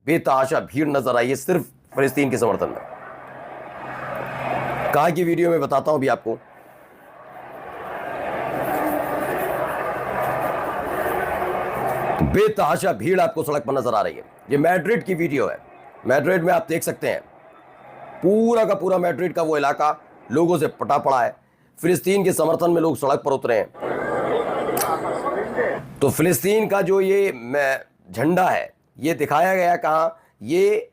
बेतहाशा भीड़ नजर आई है सिर्फ फिलिस्तीन के समर्थन में। कहा की वीडियो में बताता हूं अभी आपको। बेतहाशा भीड़ आपको सड़क पर नजर आ रही है। ये मैड्रिड की वीडियो है। मैड्रिड में आप देख सकते हैं पूरा का पूरा मैड्रिड का वो इलाका लोगों से पटा पड़ा है। फिलिस्तीन के समर्थन में लोग सड़क पर उतरे हैं। तो फिलिस्तीन का जो ये झंडा है ये दिखाया गया कहां, ये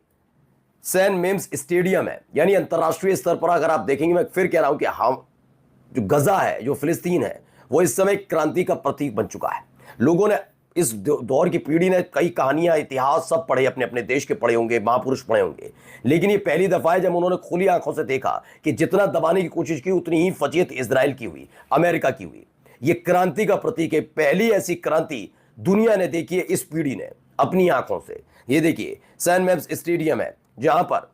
सैन मेम्स स्टेडियम है। यानी अंतर्राष्ट्रीय स्तर पर अगर आप देखेंगे, मैं फिर कह रहा हूं कि हम जो गजा है, जो फिलिस्तीन है, वो इस समय क्रांति का प्रतीक बन चुका है। लोगों ने इस दौर की पीढ़ी ने कई कहानियां, इतिहास सब पढ़े, अपने अपने देश के पढ़े होंगे, महापुरुष पढ़े होंगे, लेकिन ये पहली दफा है जब उन्होंने खुली आंखों से देखा कि जितना दबाने की कोशिश की उतनी ही फजीयत इजराइल की हुई, अमेरिका की हुई। ये क्रांति का प्रतीक है। पहली ऐसी क्रांति दुनिया ने देखी है इस पीढ़ी ने अपनी आंखों से। ये देखिए सैन मेम्स स्टेडियम है जहां पर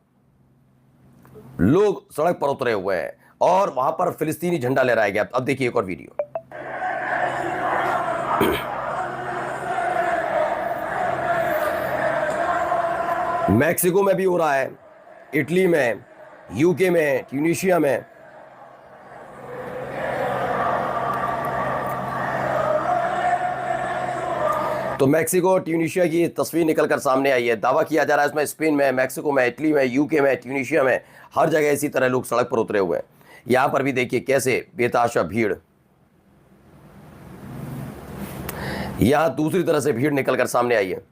लोग सड़क पर उतरे हुए हैं और वहां पर फिलिस्तीनी झंडा लहराया गया। अब देखिए एक और वीडियो। मैक्सिको में भी हो रहा है, इटली में, यूके में, ट्यूनीशिया में। तो मैक्सिको, ट्यूनीशिया की तस्वीर निकलकर सामने आई है। दावा किया जा रहा है इसमें स्पेन में, मैक्सिको में, इटली में, यूके में, ट्यूनीशिया में, हर जगह इसी तरह लोग सड़क पर उतरे हुए हैं। यहां पर भी देखिए कैसे बेतहाशा भीड़, यहां दूसरी तरह से भीड़ निकलकर सामने आई है।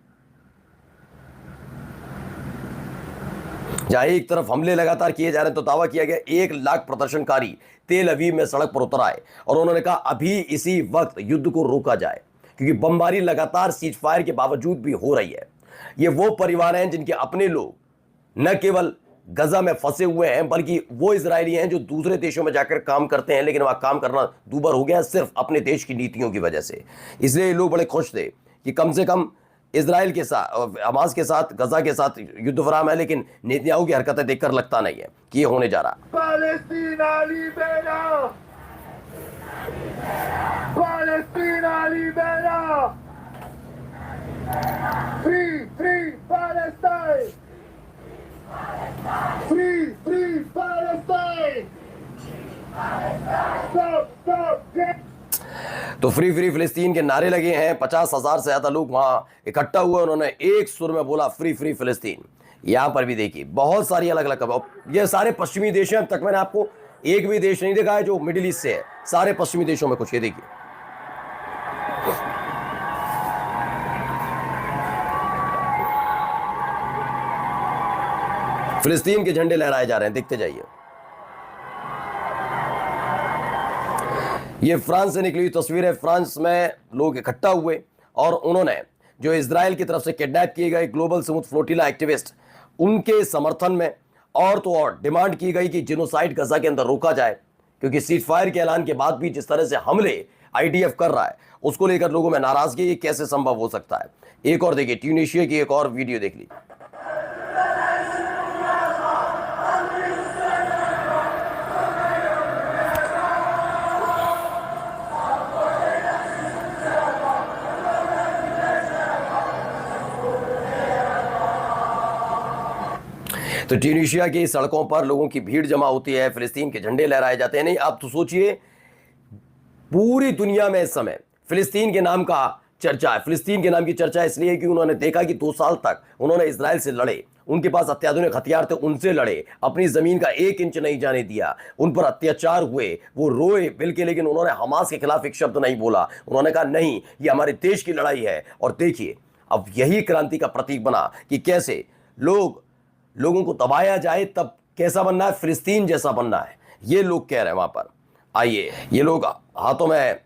जहां एक तरफ हमले लगातार किए जा रहे हैं तो दावा किया गया 1 लाख प्रदर्शनकारी तेल अवीव में सड़क पर उतर आए और उन्होंने कहा अभी इसी वक्त युद्ध को रोका जाए, क्योंकि बमबारी लगातार सीज फायर के बावजूद भी हो रही है। ये वो परिवार हैं जिनके अपने लोग न केवल गजा में फंसे हुए हैं, बल्कि वो इजरायली हैं जो दूसरे देशों में जाकर काम करते हैं, लेकिन वहां काम करना दूभर हो गया सिर्फ अपने देश की नीतियों की वजह से। इसलिए लोग बड़े खुश थे कि कम से कम इजराइल के साथ, हमास के साथ, गजा के साथ युद्ध विराम है, लेकिन नेतन्याहू की हरकतें देखकर लगता नहीं है कि ये होने जा रहा। Palestina libera! Palestina libera! Free, free Palestine! Free, free Palestine! Stop, stop, get! तो फ्री फ्री फिलिस्तीन के नारे लगे हैं। 50,000 से ज्यादा लोग वहां इकट्ठा हुए, उन्होंने एक सुर में बोला फ्री फ्री फिलिस्तीन। यहां पर भी देखिए बहुत सारी अलग अलग, ये सारे पश्चिमी देश हैं। अब तक मैंने आपको एक भी देश नहीं देखा है जो मिडिल ईस्ट से है, सारे पश्चिमी देशों में कुछ। ये देखिए फिलिस्तीन के झंडे लहराए जा रहे हैं, देखते जाइए। ये फ्रांस से निकली हुई तस्वीर है। फ्रांस में लोग इकट्ठा हुए और उन्होंने जो इजराइल की तरफ से किडनैप किए गए ग्लोबल साउथ फ्लोटिला एक्टिविस्ट, उनके समर्थन में और तो और डिमांड की गई कि जेनोसाइड गजा के अंदर रोका जाए, क्योंकि सीज फायर के ऐलान के बाद भी जिस तरह से हमले आईडीएफ कर रहा है उसको लेकर लोगों में नाराजगी, ये कैसे संभव हो सकता है। एक और देखिए, ट्यूनीशिया की एक और वीडियो देख ली। तो ट्यूनीशिया की सड़कों पर लोगों की भीड़ जमा होती है, फिलिस्तीन के झंडे लहराए जाते हैं। नहीं, आप तो सोचिए पूरी दुनिया में इस समय फिलिस्तीन के नाम का चर्चा है। फिलिस्तीन के नाम की चर्चा इसलिए कि उन्होंने देखा कि 2 साल तक उन्होंने इजराइल से लड़े, उनके पास अत्याधुनिक हथियार थे, उनसे लड़े, अपनी जमीन का 1 इंच नहीं जाने दिया, उन पर अत्याचार हुए, वो रोए बिल्कुल, लेकिन उन्होंने हमास के खिलाफ एक शब्द नहीं बोला। उन्होंने कहा नहीं, ये हमारे देश की लड़ाई है। और देखिए अब यही क्रांति का प्रतीक बना कि कैसे लोगों को दबाया जाए, तब कैसा बनना है, फिलिस्तीन जैसा बनना है, ये लोग कह रहे हैं वहां पर। आइए, ये लोग हाथों में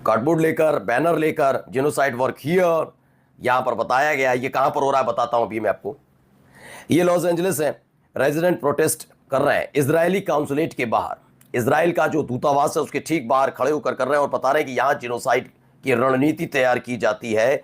कार्डबोर्ड लेकर, बैनर लेकर, जेनोसाइड वर्क हियर, यहां पर बताया गया है। ये कहां पर हो रहा है बताता हूं अभी मैं आपको। ये लॉस एंजलिस है, रेजिडेंट प्रोटेस्ट कर रहे हैं इजरायली काउंसुलेट के बाहर। इजराइल का जो दूतावास है उसके ठीक बाहर खड़े होकर कर रहे हैं और बता रहे हैं कि यहां जेनोसाइड की रणनीति तैयार की जाती है।